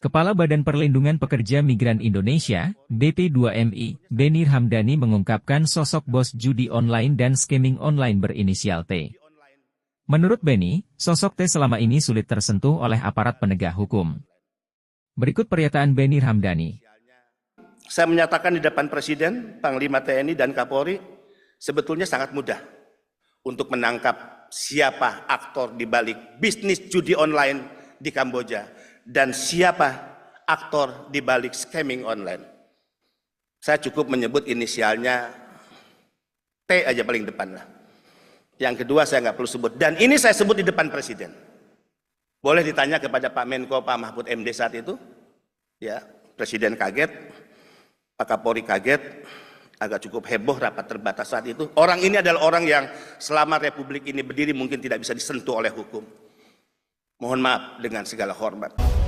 Kepala Badan Perlindungan Pekerja Migran Indonesia, BP2MI, Benny Hamdani mengungkapkan sosok bos judi online dan scamming online berinisial T. Menurut Benny, sosok T selama ini sulit tersentuh oleh aparat penegak hukum. Berikut pernyataan Benny Hamdani. Saya menyatakan di depan Presiden, Panglima TNI, dan Kapolri, sebetulnya sangat mudah untuk menangkap siapa aktor di balik bisnis judi online di Kamboja dan siapa aktor di balik scamming online. Saya cukup menyebut inisialnya T aja paling depan lah. Yang kedua saya nggak perlu sebut. Dan ini saya sebut di depan Presiden. Boleh ditanya kepada Pak Menko, Pak Mahfud MD saat itu. Ya, Presiden kaget, Pak Kapolri kaget, agak cukup heboh rapat terbatas saat itu. Orang ini adalah orang yang selama Republik ini berdiri mungkin tidak bisa disentuh oleh hukum. Mohon maaf dengan segala hormat.